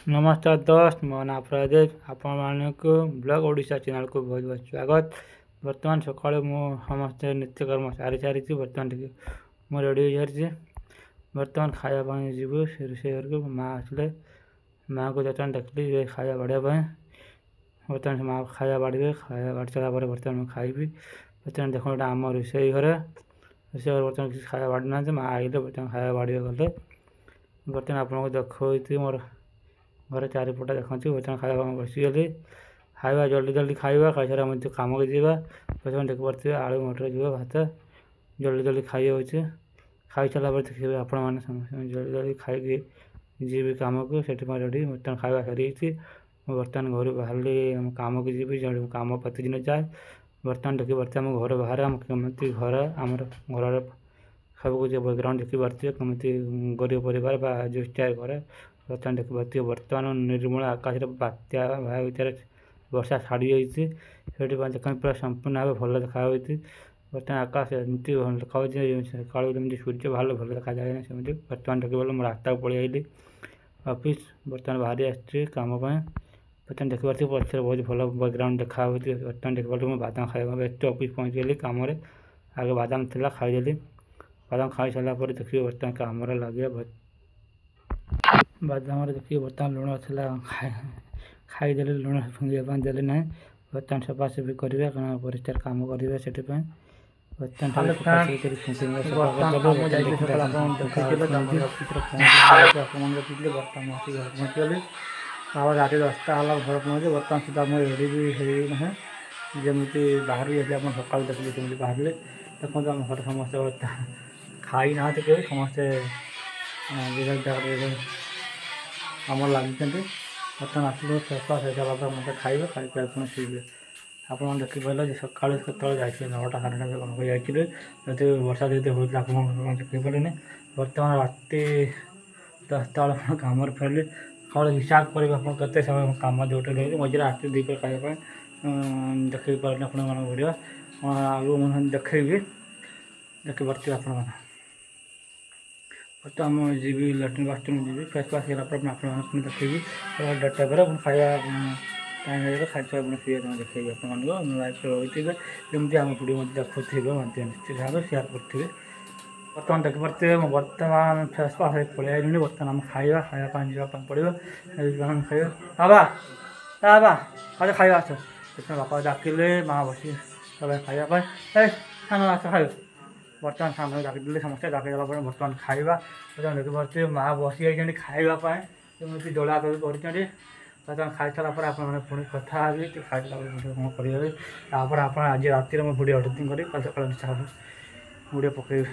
नमस्कार दोस्त, मो ना प्रदेश आपण को ब्लॉग ओडिशा चैनल को बहुत बहुत स्वागत। बर्तमान सकाଳେ ମୁଁ ସମସ୍ତେ ନିତ୍ୟକର୍ମ ସାରି ସାରିଛି। ବର୍ତ୍ତମାନ ଟିକେ ମୁଁ ରେଡ଼ି ହୋଇସାରିଛି। ବର୍ତ୍ତମାନ ଖାଇବା ପାଇଁ ଯିବୁ ରୋଷେଇ ଘରକୁ। ମାଆ ଆସିଲେ ମାଆକୁ ବର୍ତ୍ତମାନ ଡାକିଲି ଖାଇବା ବାଢ଼ିବା ପାଇଁ। ବର୍ତ୍ତମାନ ମାଆ ଖାଇବା ବାଢ଼ିବେ। ଖାଇବା ବାଢ଼ି ସାରିଲା ପରେ ବର୍ତ୍ତମାନ ମୁଁ ଖାଇବି। ବର୍ତ୍ତମାନ ଦେଖନ୍ତୁ ଏଇଟା ଆମ ରୋଷେଇ ଘରେ ବର୍ତ୍ତମାନ କିଛି ଖାଇବା ବାଢ଼ି ନାହାନ୍ତି। ମାଆ ଆଇଲେ ବର୍ତ୍ତମାନ ଖାଇବା ବାଢ଼ିବେ ଗଲେ। ବର୍ତ୍ତମାନ ଆପଣଙ୍କୁ ଦେଖାଉଛି ମୋର ଘରେ ଚାରିପଟେ ଦେଖନ୍ତୁ। ବର୍ତ୍ତମାନ ଖାଇବା ବସିଗଲି। ଖାଇବା ଜଲ୍ଦି ଜଲ୍ଦି ଖାଇବା, ଖାଇସାରିବା ମଧ୍ୟ କାମକୁ ଯିବା। ବର୍ତ୍ତମାନ ଦେଖିପାରୁଥିବେ ଆଳୁ ମଟର ଯିବ ଭାତ ଜଲ୍ଦି ଜଲ୍ଦି ଖାଇ ହେଉଛି। ଖାଇସାରିଲା ପରେ ଦେଖିବେ ଆପଣମାନେ ସମସ୍ତେ ଜଲ୍ଦି ଜଲ୍ଦି ଖାଇକି ଯିବି କାମକୁ। ସେଥିପାଇଁ ରେଡ଼ି। ବର୍ତ୍ତମାନ ଖାଇବା ସରିଯାଇଛି। ମୁଁ ବର୍ତ୍ତମାନ ଘରୁ ବାହାରିଲି କାମକୁ ଯିବି। କାମ ପ୍ରତିଦିନ ଯାଏ। ବର୍ତ୍ତମାନ ଦେଖିପାରୁଥିବେ ଆମ ଘର ବାହାରେ କେମିତି ଘର ଆମର ଘରର ସବୁ କିଛି ବ୍ୟାକ୍ଗ୍ରାଉଣ୍ଡ ଦେଖିପାରୁଥିବେ କେମିତି ଗରିବ ପରିବାର ବା ଜୁଷ୍ଟିଆ ଘରେ। ବର୍ତ୍ତମାନ ଦେଖିପାରୁଥିବେ ବର୍ତ୍ତମାନ ନିର୍ମଳ ଆକାଶରେ ବାତ୍ୟା ଭିତରେ ବର୍ଷା ଛାଡ଼ିଯାଇଛି। ସେଥିପାଇଁ ଦେଖନ୍ତୁ ପୁରା ସମ୍ପୂର୍ଣ୍ଣ ଭାବେ ଭଲ ଦେଖାଯାଉଛି। ବର୍ତ୍ତମାନ ଆକାଶ ଏମିତି ଦେଖାଯାଉଛି ସକାଳୁ ଯେମିତି ସୂର୍ଯ୍ୟ ବାହାରିଲେ ଭଲ ଦେଖାଯାଏ ନା ସେମିତି। ବର୍ତ୍ତମାନ ଦେଖିପାରିଲେ ମୁଁ ରାସ୍ତାକୁ ପଳେଇ ଆଇଲି ଅଫିସ୍। ବର୍ତ୍ତମାନ ବାହାରି ଆସିଛି କାମ ପାଇଁ। ବର୍ତ୍ତମାନ ଦେଖିପାରୁଥିବେ ପଛରେ ବହୁତ ଭଲ ବ୍ୟାକ୍ଗ୍ରାଉଣ୍ଡ ଦେଖାଯାଉଛି। ବର୍ତ୍ତମାନ ଦେଖିପାରୁଥିବେ ମୁଁ ବାଦାମ ଖାଇବା ପାଇଁ ଏତେ ଅଫିସ୍ ପହଞ୍ଚିଗଲି କାମରେ। ଆଗେ ବାଦାମ ଥିଲା ଖାଇଦେଲି। ବାଦାମ ଖାଇସାରିଲା ପରେ ଦେଖିବେ ବର୍ତ୍ତମାନ କାମରେ ଲାଗିବା। ବାଦାମରେ ଦେଖିକି ବର୍ତ୍ତମାନ ଲୁଣ ଥିଲା ଖାଇଦେଲି। ଲୁଣ ଫିଙ୍ଗିବା ପାଇଁ ଦେଲି ନାହିଁ। ବର୍ତ୍ତମାନ ସଫାସଫି କରିବା କାରଣ ପରିଷ୍କାର କାମ କରିବେ ସେଥିପାଇଁ। ବର୍ତ୍ତମାନ ସଫାସଫି କରି ବର୍ତ୍ତମାନ ରାତି 10ଟା ହେଲା ଘର ପହଞ୍ଚି। ବର୍ତ୍ତମାନ ସୁଦ୍ଧା ମୁଁ ରେଡ଼ି ବି ହେଇନାହିଁ। ଯେମିତି ବାହାରି ଯାଇଥିଲି ଆପଣ ସକାଳୁ ଦେଖିଲି କେମିତି ବାହାରିଲେ। ଦେଖନ୍ତୁ ଆମ ଘରେ ସମସ୍ତେ ଖାଇନାହାନ୍ତି କେହି। ସମସ୍ତେ କାମ ଲାଗିଛନ୍ତି। ବର୍ତ୍ତମାନ ଆସିଲେ ଫେସୱାସ୍ ହେଇସାରିଲା ପରେ ମୋତେ ଖାଇବେ। ଖାଇକି ଆପଣ ଶୋଇବେ। ଆପଣମାନେ ଦେଖିପାରିଲେ ଯେ ସକାଳୁ କେତେବେଳେ ଯାଇଥିଲେ 9ଟା 9:30 କ'ଣ ଯାଇଥିଲେ। ଯଦି ବର୍ଷା ଯଦି ହେଉଥିଲା ଆପଣ ଦେଖିପାରିଲେନି। ବର୍ତ୍ତମାନ ରାତି 10ଟା ବେଳେ ଆପଣ କାମରେ ଫେରିଲେ। ସକାଳୁ ହିସାବ କରିବେ ଆପଣ କେତେ ସମୟ କାମ ଯେଉଁଟା ରହିଛି। ମଝିରେ ରାତି 2 ଖାଇବା ପାଇଁ ଦେଖେଇ ପାରିଲେ ଆପଣମାନଙ୍କ ଭିଡ଼ିଓ ଆଗକୁ ମୁଁ ଦେଖେଇବି। ଦେଖିପାରୁଥିବେ ଆପଣମାନେ। ବର୍ତ୍ତମାନ ମୁଁ ଯିବି ଲାଟ୍ରିନ୍ ବାଥରୁମ୍ ଯିବି। ଫେସୱାସ୍ ହେଲା ପରେ ଆପଣମାନଙ୍କୁ ପୁଣି ଦେଖେଇବି। 1:30 ପରେ ପୁଣି ଖାଇବା ଟାଇମ୍ ହେଇଗଲେ ଖାଇସାରିବା ପୁଣି ଶୋଇବା ପାଇଁ ଦେଖେଇବି ଆପଣମାନଙ୍କୁ। ଲାଇଫ୍ରେ ରହିଥିବେ ଯେମିତି ଆମ ଭିଡ଼ିଓ ମଧ୍ୟ ଦେଖୁଥିବେ ମଧ୍ୟ ନିଶ୍ଚିତ ଭାବେ ସେୟାର କରୁଥିବେ। ବର୍ତ୍ତମାନ ଦେଖିପାରୁଥିବେ ମୁଁ ବର୍ତ୍ତମାନ ଫେସୱାସ୍ ହେଇ ପଳେଇ ଆଇଲିଣି। ବର୍ତ୍ତମାନ ଆମେ ଖାଇବା ପାଇଁ ଯିବା ପାଇଁ ପଡ଼ିବ। ଖାଇବା ବାବା ଆସ ଖାଇବା ଆସ। ସେଥିପାଇଁ ବାପା ଡାକିଲେ ମାଆ ବସି ଖାଇବା ପାଇଁ ସାନ ଆସ ଖାଇବା। ବର୍ତ୍ତମାନ ସାନକୁ ଡାକିଦେଲେ ସମସ୍ତେ। ଡାକିଦେଲା ପରେ ବର୍ତ୍ତମାନ ଖାଇବା। ବର୍ତ୍ତମାନ ଦେଖିପାରୁଥିବେ ମାଆ ବସିଯାଇଛନ୍ତି ଖାଇବା ପାଇଁ କେମିତି ଦୋଳା ଦୋଳି କରିଛନ୍ତି। ବର୍ତ୍ତମାନ ଖାଇସାରିଲା ପରେ ଆପଣମାନେ ପୁଣି କଥା ହେବି ଖାଇସାରିଲା ପରେ ଭିଡ଼ିଓ କ'ଣ କରିବେ। ତାପରେ ଆପଣ ଆଜି ରାତିରେ ମୁଁ ଭିଡ଼ିଓ ଏଡ଼ିଟିଂ କରି କାଲି ସକାଳେ ଭିଡ଼ିଓ ପକାଇବି।